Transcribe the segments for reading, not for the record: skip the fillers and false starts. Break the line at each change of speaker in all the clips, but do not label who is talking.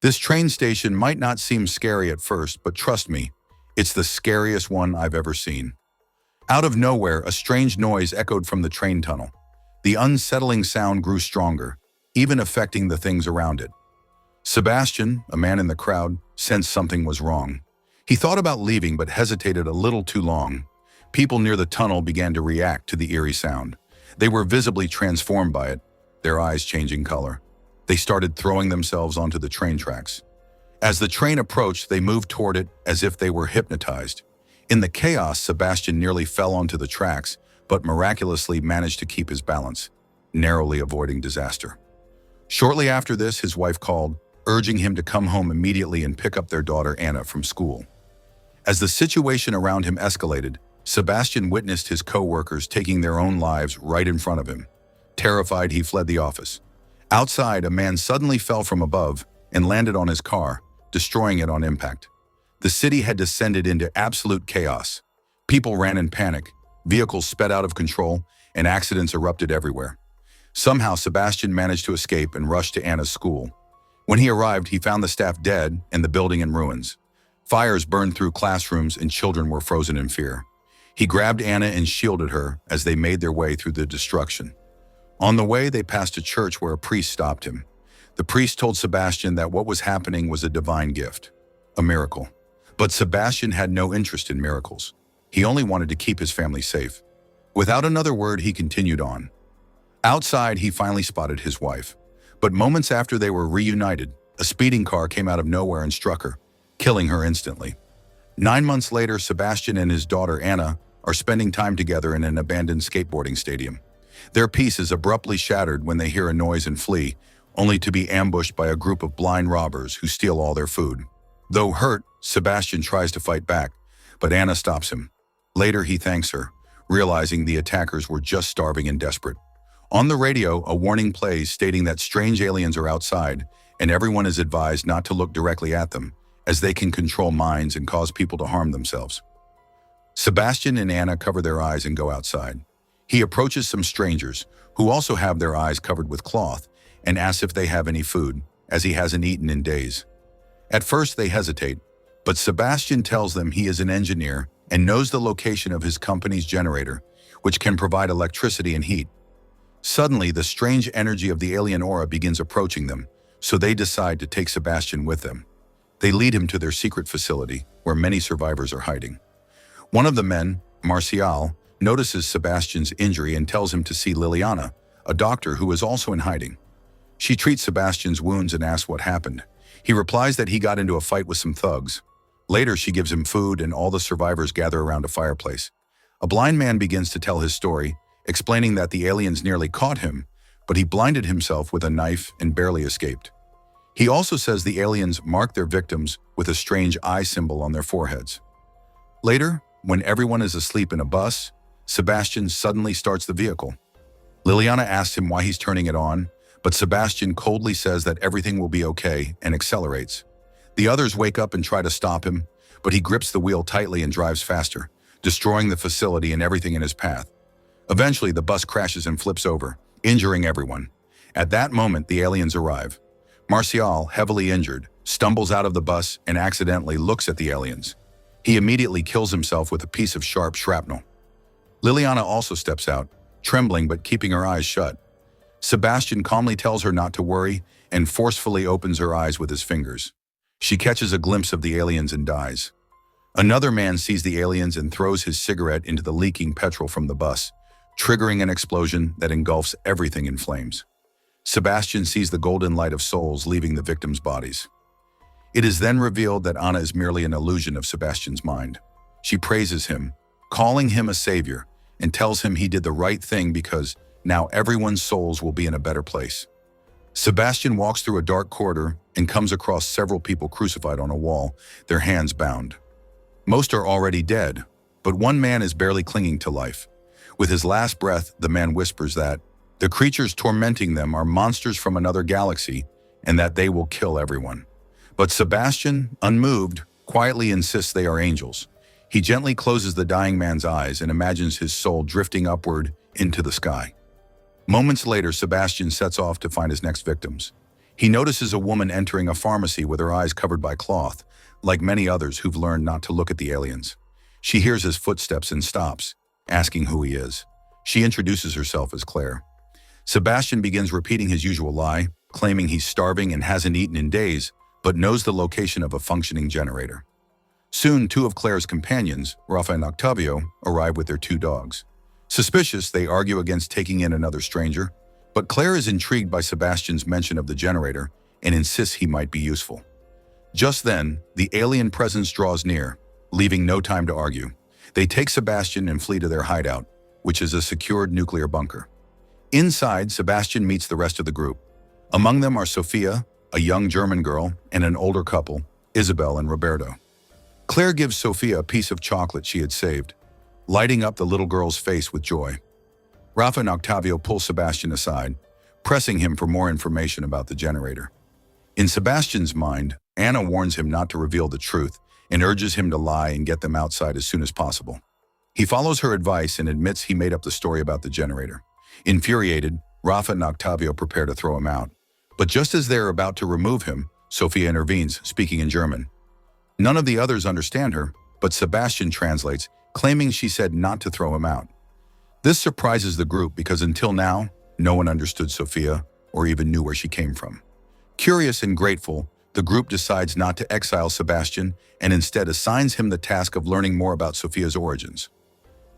This train station might not seem scary at first, but trust me, it's the scariest one I've ever seen. Out of nowhere, a strange noise echoed from the train tunnel. The unsettling sound grew stronger, even affecting the things around it. Sebastián, a man in the crowd, sensed something was wrong. He thought about leaving but hesitated a little too long. People near the tunnel began to react to the eerie sound. They were visibly transformed by it, their eyes changing color. They started throwing themselves onto the train tracks. As the train approached, they moved toward it as if they were hypnotized. In the chaos, Sebastián nearly fell onto the tracks, but miraculously managed to keep his balance, narrowly avoiding disaster. Shortly after this, his wife called, urging him to come home immediately and pick up their daughter Anna from school. As the situation around him escalated, Sebastián witnessed his co-workers taking their own lives right in front of him. Terrified, he fled the office. Outside, a man suddenly fell from above and landed on his car, destroying it on impact. The city had descended into absolute chaos. People ran in panic, vehicles sped out of control, and accidents erupted everywhere. Somehow, Sebastián managed to escape and rushed to Anna's school. When he arrived, he found the staff dead and the building in ruins. Fires burned through classrooms and children were frozen in fear. He grabbed Anna and shielded her as they made their way through the destruction. On the way, they passed a church where a priest stopped him. The priest told Sebastián that what was happening was a divine gift, a miracle. But Sebastián had no interest in miracles. He only wanted to keep his family safe. Without another word, he continued on. Outside, he finally spotted his wife. But moments after they were reunited, a speeding car came out of nowhere and struck her, killing her instantly. 9 months later, Sebastián and his daughter Anna are spending time together in an abandoned skateboarding stadium. Their peace is abruptly shattered when they hear a noise and flee, only to be ambushed by a group of blind robbers who steal all their food. Though hurt, Sebastián tries to fight back, but Anna stops him. Later, he thanks her, realizing the attackers were just starving and desperate. On the radio, a warning plays stating that strange aliens are outside, and everyone is advised not to look directly at them, as they can control minds and cause people to harm themselves. Sebastián and Anna cover their eyes and go outside. He approaches some strangers, who also have their eyes covered with cloth, and asks if they have any food, as he hasn't eaten in days. At first, they hesitate, but Sebastián tells them he is an engineer and knows the location of his company's generator, which can provide electricity and heat. Suddenly, the strange energy of the alien aura begins approaching them, so they decide to take Sebastián with them. They lead him to their secret facility, where many survivors are hiding. One of the men, Marcial, notices Sebastián's injury and tells him to see Liliana, a doctor who is also in hiding. She treats Sebastián's wounds and asks what happened. He replies that he got into a fight with some thugs. Later, she gives him food and all the survivors gather around a fireplace. A blind man begins to tell his story, explaining that the aliens nearly caught him, but he blinded himself with a knife and barely escaped. He also says the aliens mark their victims with a strange eye symbol on their foreheads. Later, when everyone is asleep in a bus, Sebastián suddenly starts the vehicle. Liliana asks him why he's turning it on, but Sebastián coldly says that everything will be okay and accelerates. The others wake up and try to stop him, but he grips the wheel tightly and drives faster, destroying the facility and everything in his path. Eventually, the bus crashes and flips over, injuring everyone. At that moment, the aliens arrive. Marcial, heavily injured, stumbles out of the bus and accidentally looks at the aliens. He immediately kills himself with a piece of sharp shrapnel. Liliana also steps out, trembling but keeping her eyes shut. Sebastián calmly tells her not to worry and forcefully opens her eyes with his fingers. She catches a glimpse of the aliens and dies. Another man sees the aliens and throws his cigarette into the leaking petrol from the bus, triggering an explosion that engulfs everything in flames. Sebastián sees the golden light of souls leaving the victims' bodies. It is then revealed that Anna is merely an illusion of Sebastián's mind. She praises him, calling him a savior, and tells him he did the right thing because now everyone's souls will be in a better place. Sebastián walks through a dark corridor and comes across several people crucified on a wall, their hands bound. Most are already dead, but one man is barely clinging to life. With his last breath, the man whispers that the creatures tormenting them are monsters from another galaxy and that they will kill everyone. But Sebastián, unmoved, quietly insists they are angels. He gently closes the dying man's eyes and imagines his soul drifting upward into the sky. Moments later, Sebastián sets off to find his next victims. He notices a woman entering a pharmacy with her eyes covered by cloth, like many others who've learned not to look at the aliens. She hears his footsteps and stops, asking who he is. She introduces herself as Claire. Sebastián begins repeating his usual lie, claiming he's starving and hasn't eaten in days, but knows the location of a functioning generator. Soon, two of Claire's companions, Rafa and Octavio, arrive with their two dogs. Suspicious, they argue against taking in another stranger, but Claire is intrigued by Sebastián's mention of the generator and insists he might be useful. Just then, the alien presence draws near, leaving no time to argue. They take Sebastián and flee to their hideout, which is a secured nuclear bunker. Inside, Sebastián meets the rest of the group. Among them are Sofia, a young German girl, and an older couple, Isabel and Roberto. Claire gives Sofia a piece of chocolate she had saved, lighting up the little girl's face with joy. Rafa and Octavio pull Sebastián aside, pressing him for more information about the generator. In Sebastián's mind, Anna warns him not to reveal the truth and urges him to lie and get them outside as soon as possible. He follows her advice and admits he made up the story about the generator. Infuriated, Rafa and Octavio prepare to throw him out. But just as they're about to remove him, Sofia intervenes, speaking in German. None of the others understand her, but Sebastián translates, claiming she said not to throw him out. This surprises the group because until now, no one understood Sofia or even knew where she came from. Curious and grateful, the group decides not to exile Sebastián and instead assigns him the task of learning more about Sofia's origins.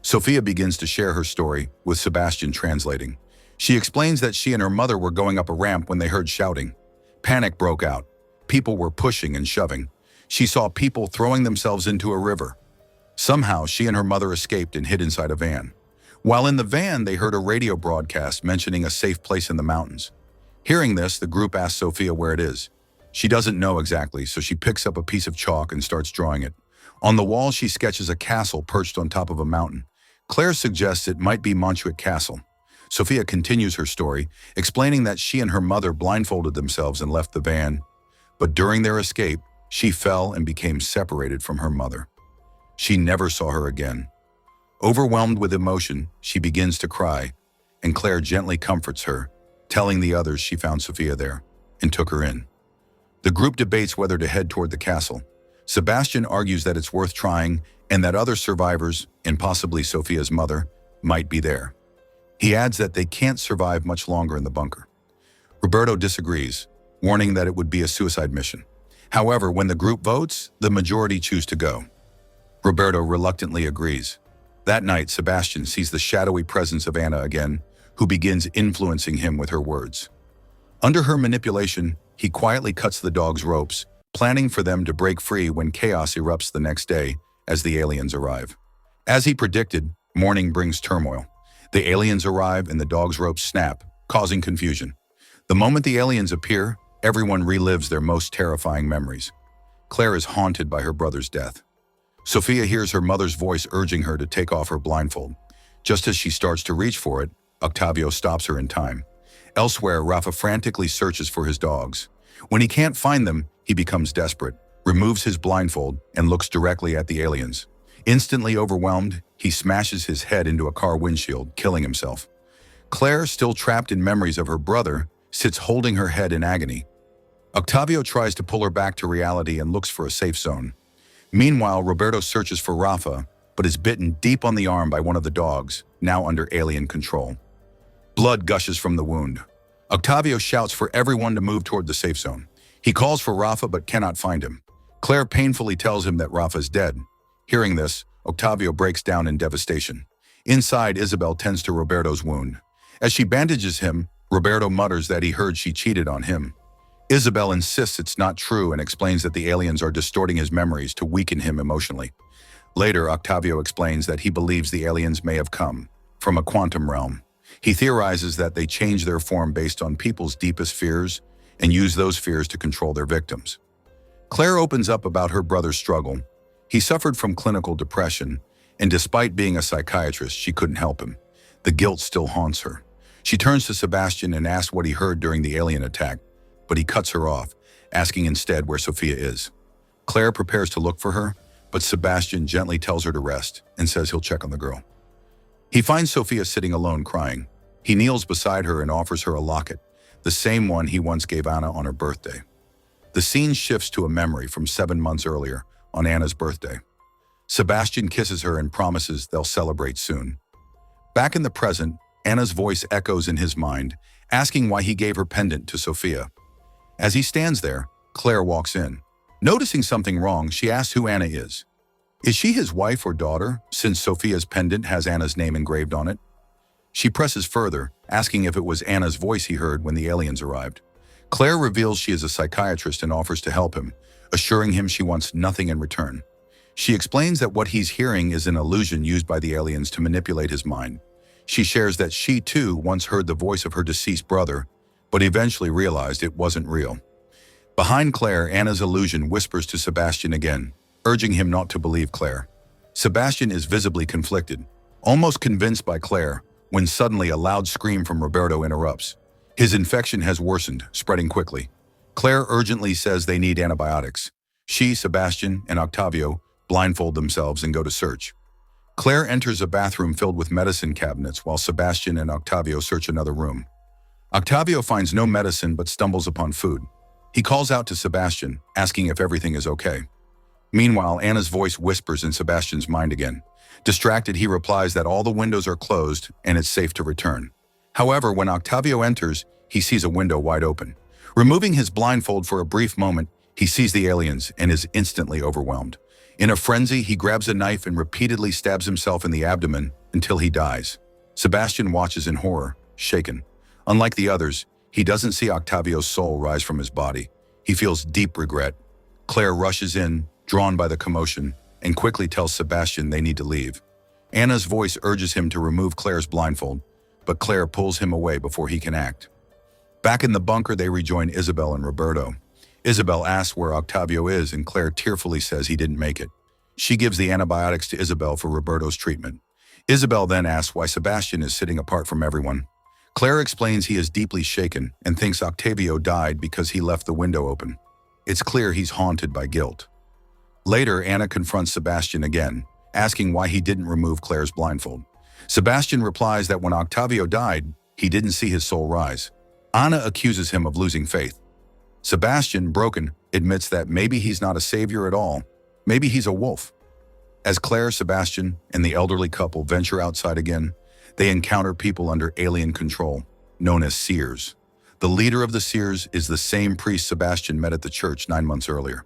Sofia begins to share her story, with Sebastián translating. She explains that she and her mother were going up a ramp when they heard shouting. Panic broke out. People were pushing and shoving. She saw people throwing themselves into a river. Somehow, she and her mother escaped and hid inside a van. While in the van, they heard a radio broadcast mentioning a safe place in the mountains. Hearing this, the group asks Sofia where it is. She doesn't know exactly, so she picks up a piece of chalk and starts drawing it. On the wall, she sketches a castle perched on top of a mountain. Claire suggests it might be Montjuic Castle. Sofia continues her story, explaining that she and her mother blindfolded themselves and left the van. But during their escape, she fell and became separated from her mother. She never saw her again. Overwhelmed with emotion, she begins to cry, and Claire gently comforts her, telling the others she found Sofia there and took her in. The group debates whether to head toward the castle. Sebastián argues that it's worth trying and that other survivors, and possibly Sofia's mother, might be there. He adds that they can't survive much longer in the bunker. Roberto disagrees, warning that it would be a suicide mission. However, when the group votes, the majority choose to go. Roberto reluctantly agrees. That night, Sebastián sees the shadowy presence of Anna again, who begins influencing him with her words. Under her manipulation, he quietly cuts the dog's ropes, planning for them to break free when chaos erupts the next day as the aliens arrive. As he predicted, morning brings turmoil. The aliens arrive and the dog's ropes snap, causing confusion. The moment the aliens appear, everyone relives their most terrifying memories. Claire is haunted by her brother's death. Sofia hears her mother's voice urging her to take off her blindfold. Just as she starts to reach for it, Octavio stops her in time. Elsewhere, Rafa frantically searches for his dogs. When he can't find them, he becomes desperate, removes his blindfold, and looks directly at the aliens. Instantly overwhelmed, he smashes his head into a car windshield, killing himself. Claire, still trapped in memories of her brother, sits holding her head in agony. Octavio tries to pull her back to reality and looks for a safe zone. Meanwhile, Roberto searches for Rafa, but is bitten deep on the arm by one of the dogs, now under alien control. Blood gushes from the wound. Octavio shouts for everyone to move toward the safe zone. He calls for Rafa but cannot find him. Claire painfully tells him that Rafa is dead. Hearing this, Octavio breaks down in devastation. Inside, Isabel tends to Roberto's wound. As she bandages him, Roberto mutters that he heard she cheated on him. Isabel insists it's not true and explains that the aliens are distorting his memories to weaken him emotionally. Later, Octavio explains that he believes the aliens may have come from a quantum realm. He theorizes that they change their form based on people's deepest fears and use those fears to control their victims. Claire opens up about her brother's struggle. He suffered from clinical depression, and despite being a psychiatrist, she couldn't help him. The guilt still haunts her. She turns to Sebastián and asks what he heard during the alien attack, but he cuts her off, asking instead where Sofia is. Claire prepares to look for her, but Sebastián gently tells her to rest and says he'll check on the girl. He finds Sofia sitting alone crying. He kneels beside her and offers her a locket. the same one he once gave Anna on her birthday. The scene shifts to a memory from 7 months earlier, on Anna's birthday. Sebastián kisses her and promises they'll celebrate soon. Back in the present, Anna's voice echoes in his mind, asking why he gave her pendant to Sofia. As he stands there, Claire walks in. Noticing something wrong, she asks who Anna is. Is she his wife or daughter, since Sofia's pendant has Anna's name engraved on it? She presses further, asking if it was Anna's voice he heard when the aliens arrived. Claire reveals she is a psychiatrist and offers to help him, assuring him she wants nothing in return. She explains that what he's hearing is an illusion used by the aliens to manipulate his mind. She shares that she too once heard the voice of her deceased brother, but eventually realized it wasn't real. Behind Claire, Anna's illusion whispers to Sebastián again, urging him not to believe Claire. Sebastián is visibly conflicted, almost convinced by Claire, when suddenly a loud scream from Roberto interrupts. His infection has worsened, spreading quickly. Claire urgently says they need antibiotics. She, Sebastián, and Octavio blindfold themselves and go to search. Claire enters a bathroom filled with medicine cabinets while Sebastián and Octavio search another room. Octavio finds no medicine but stumbles upon food. He calls out to Sebastián, asking if everything is okay. Meanwhile, Anna's voice whispers in Sebastián's mind again. Distracted, he replies that all the windows are closed and it's safe to return. However, when Octavio enters, he sees a window wide open. Removing his blindfold for a brief moment, he sees the aliens and is instantly overwhelmed. In a frenzy, he grabs a knife and repeatedly stabs himself in the abdomen until he dies. Sebastián watches in horror, shaken. Unlike the others, he doesn't see Octavio's soul rise from his body. He feels deep regret. Claire rushes in, drawn by the commotion, and quickly tells Sebastián they need to leave. Anna's voice urges him to remove Claire's blindfold, but Claire pulls him away before he can act. Back in the bunker, they rejoin Isabel and Roberto. Isabel asks where Octavio is, and Claire tearfully says he didn't make it. She gives the antibiotics to Isabel for Roberto's treatment. Isabel then asks why Sebastián is sitting apart from everyone. Claire explains he is deeply shaken and thinks Octavio died because he left the window open. It's clear he's haunted by guilt. Later, Anna confronts Sebastián again, asking why he didn't remove Claire's blindfold. Sebastián replies that when Octavio died, he didn't see his soul rise. Anna accuses him of losing faith. Sebastián, broken, admits that maybe he's not a savior at all. Maybe he's a wolf. As Claire, Sebastián, and the elderly couple venture outside again, they encounter people under alien control, known as seers. The leader of the seers is the same priest Sebastián met at the church 9 months earlier.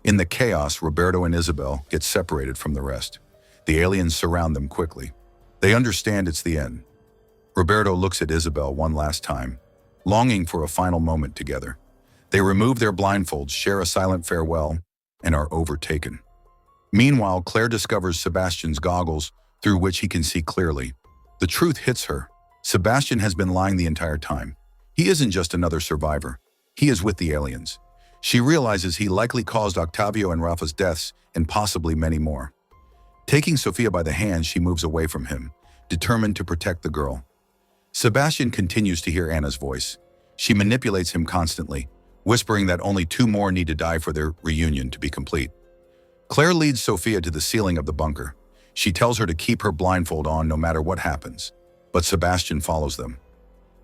In the chaos, Roberto and Isabel get separated from the rest. The aliens surround them quickly. They understand it's the end. Roberto looks at Isabel one last time, longing for a final moment together. They remove their blindfolds, share a silent farewell, and are overtaken. Meanwhile, Claire discovers Sebastián's goggles, through which he can see clearly. The truth hits her. Sebastián has been lying the entire time. He isn't just another survivor. He is with the aliens. She realizes he likely caused Octavio and Rafa's deaths and possibly many more. Taking Sofia by the hand, she moves away from him, determined to protect the girl. Sebastián continues to hear Anna's voice. She manipulates him constantly, whispering that only 2 more need to die for their reunion to be complete. Claire leads Sofia to the ceiling of the bunker. She tells her to keep her blindfold on no matter what happens, but Sebastián follows them.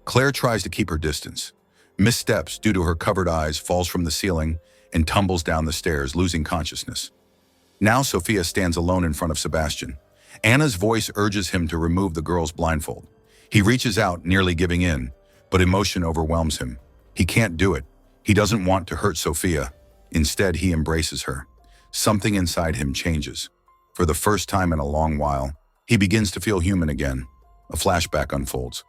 Claire tries to keep her distance. Missteps due to her covered eyes, falls from the ceiling, and tumbles down the stairs, losing consciousness. Now Sofia stands alone in front of Sebastián. Anna's voice urges him to remove the girl's blindfold. He reaches out, nearly giving in, but emotion overwhelms him. He can't do it. He doesn't want to hurt Sofia. Instead, he embraces her. Something inside him changes. For the first time in a long while, he begins to feel human again. A flashback unfolds.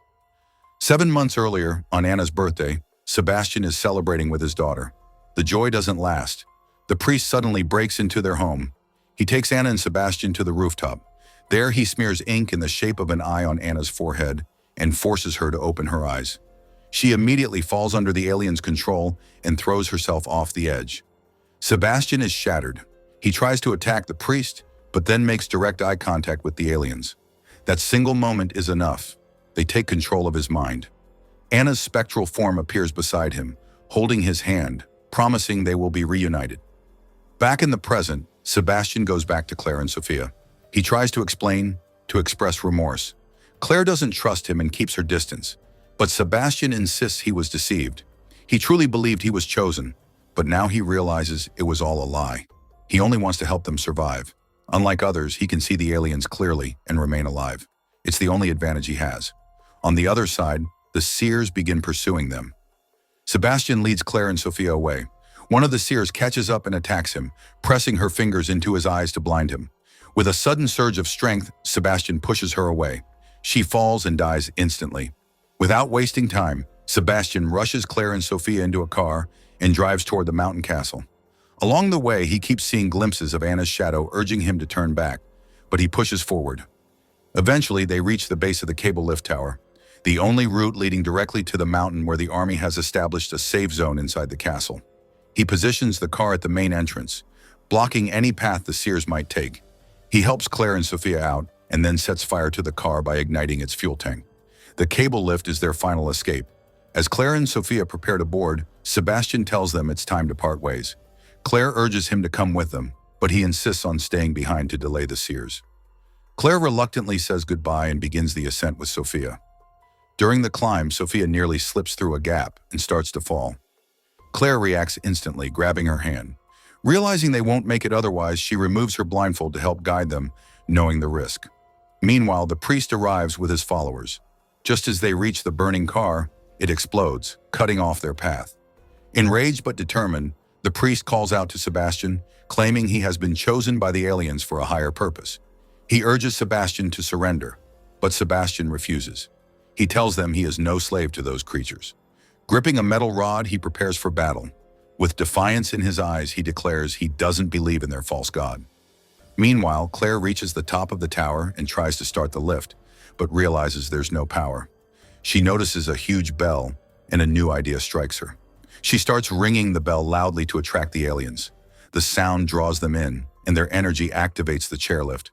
7 months earlier, on Anna's birthday, Sebastián is celebrating with his daughter. The joy doesn't last. The priest suddenly breaks into their home. He takes Anna and Sebastián to the rooftop. There, he smears ink in the shape of an eye on Anna's forehead and forces her to open her eyes. She immediately falls under the alien's control and throws herself off the edge. Sebastián is shattered. He tries to attack the priest, but then makes direct eye contact with the aliens. That single moment is enough. They take control of his mind. Anna's spectral form appears beside him, holding his hand, promising they will be reunited. Back in the present, Sebastián goes back to Claire and Sofia. He tries to explain, to express remorse. Claire doesn't trust him and keeps her distance, But Sebastián insists he was deceived. He truly believed he was chosen, but now he realizes it was all a lie. He only wants to help them survive. Unlike others, he can see the aliens clearly and remain alive. It's the only advantage he has. On the other side, the seers begin pursuing them. Sebastián leads Claire and Sofia away. One of the seers catches up and attacks him, pressing her fingers into his eyes to blind him. With a sudden surge of strength, Sebastián pushes her away. She falls and dies instantly. Without wasting time, Sebastián rushes Claire and Sofia into a car and drives toward the mountain castle. Along the way, he keeps seeing glimpses of Anna's shadow urging him to turn back, but he pushes forward. Eventually, they reach the base of the cable lift tower, the only route leading directly to the mountain where the army has established a safe zone inside the castle. He positions the car at the main entrance, blocking any path the seers might take. He helps Claire and Sofia out and then sets fire to the car by igniting its fuel tank. The cable lift is their final escape. As Claire and Sofia prepare to board, Sebastián tells them it's time to part ways. Claire urges him to come with them, but he insists on staying behind to delay the seers. Claire reluctantly says goodbye and begins the ascent with Sofia. During the climb, Sofia nearly slips through a gap and starts to fall. Claire reacts instantly, grabbing her hand. Realizing they won't make it otherwise, she removes her blindfold to help guide them, knowing the risk. Meanwhile, the priest arrives with his followers. Just as they reach the burning car, it explodes, cutting off their path. Enraged but determined, the priest calls out to Sebastián, claiming he has been chosen by the aliens for a higher purpose. He urges Sebastián to surrender, but Sebastián refuses. He tells them he is no slave to those creatures. Gripping a metal rod, he prepares for battle. With defiance in his eyes, he declares he doesn't believe in their false god. Meanwhile, Claire reaches the top of the tower and tries to start the lift, but realizes there's no power. She notices a huge bell, and a new idea strikes her. She starts ringing the bell loudly to attract the aliens. The sound draws them in, and their energy activates the chairlift.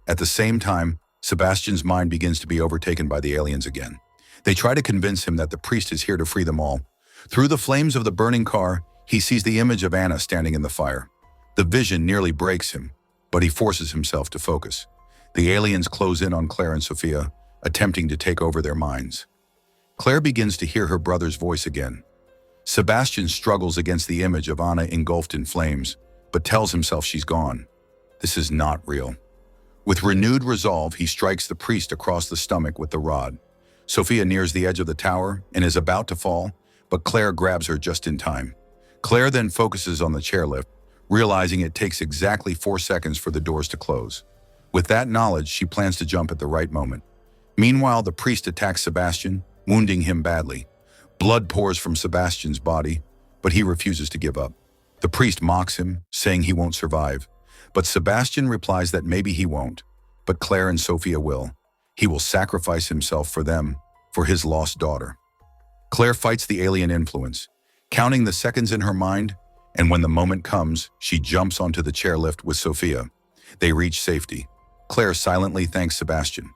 At the same time, Sebastián's mind begins to be overtaken by the aliens again. They try to convince him that the priest is here to free them all. Through the flames of the burning car, he sees the image of Anna standing in the fire. The vision nearly breaks him, but he forces himself to focus. The aliens close in on Claire and Sofia, attempting to take over their minds. Claire begins to hear her brother's voice again. Sebastián struggles against the image of Anna engulfed in flames, but tells himself she's gone. This is not real. With renewed resolve, he strikes the priest across the stomach with the rod. Sofia nears the edge of the tower and is about to fall, but Claire grabs her just in time. Claire then focuses on the chairlift, realizing it takes exactly 4 seconds for the doors to close. With that knowledge, she plans to jump at the right moment. Meanwhile, the priest attacks Sebastián, wounding him badly. Blood pours from Sebastián's body, but he refuses to give up. The priest mocks him, saying he won't survive. But Sebastián replies that maybe he won't, but Claire and Sofia will. He will sacrifice himself for them, for his lost daughter. Claire fights the alien influence, counting the seconds in her mind, and when the moment comes, she jumps onto the chairlift with Sofia. They reach safety. Claire silently thanks Sebastián.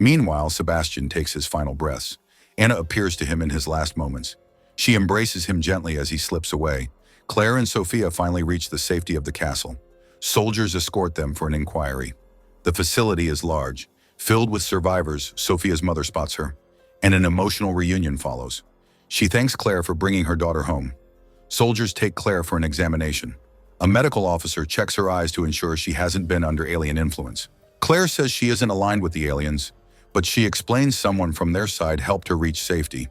Meanwhile, Sebastián takes his final breaths. Anna appears to him in his last moments. She embraces him gently as he slips away. Claire and Sofia finally reach the safety of the castle. Soldiers escort them for an inquiry. The facility is large, filled with survivors. Sofia's mother spots her, and an emotional reunion follows. She thanks Claire for bringing her daughter home. Soldiers take Claire for an examination. A medical officer checks her eyes to ensure she hasn't been under alien influence. Claire says she isn't aligned with the aliens, but she explains someone from their side helped her reach safety.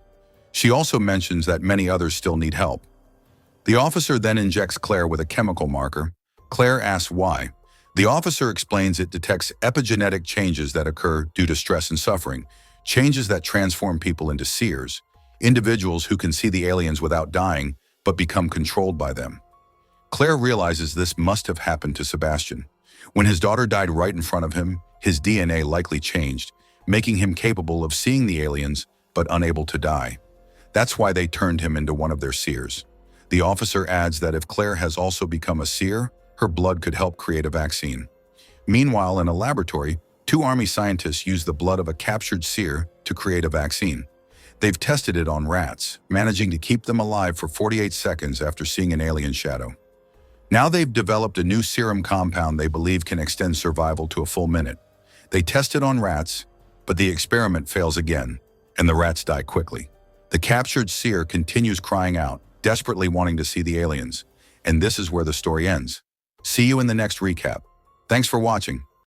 She also mentions that many others still need help. The officer then injects Claire with a chemical marker. Claire asks why. The officer explains it detects epigenetic changes that occur due to stress and suffering, changes that transform people into seers, individuals who can see the aliens without dying but become controlled by them. Claire realizes this must have happened to Sebastián. When his daughter died right in front of him, his DNA likely changed, making him capable of seeing the aliens but unable to die. That's why they turned him into one of their seers. The officer adds that if Claire has also become a seer, her blood could help create a vaccine. Meanwhile, in a laboratory, 2 army scientists use the blood of a captured seer to create a vaccine. They've tested it on rats, managing to keep them alive for 48 seconds after seeing an alien shadow. Now they've developed a new serum compound they believe can extend survival to a full minute. They test it on rats, but the experiment fails again, and the rats die quickly. The captured seer continues crying out, desperately wanting to see the aliens. And this is where the story ends. See you in the next recap. Thanks for watching.